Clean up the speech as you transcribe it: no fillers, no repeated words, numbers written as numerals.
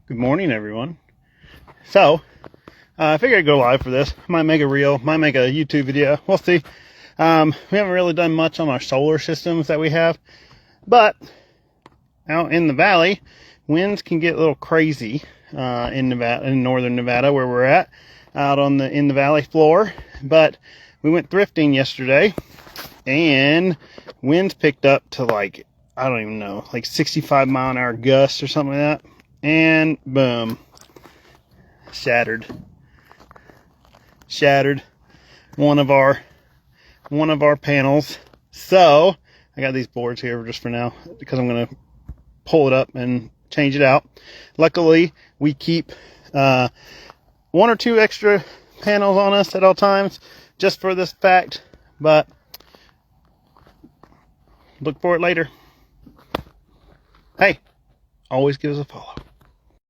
Good morning, everyone. So, I figured I'd go live for this. Might make a reel, might make a YouTube video. We'll see. We haven't really done much on our solar systems that we have, but out in the valley, winds can get a little crazy in Nevada, in northern Nevada, where we're at, out on in the valley floor. But we went thrifting yesterday, and winds picked up to like, I don't even know, like 65-mile-an-hour gusts or something like that. And boom, shattered one of our panels. So I got these boards here just for now because I'm going to pull it up and change it out. Luckily, we keep 1 or 2 extra panels on us at all times just for this fact, but look for it later. Hey, always give us a follow.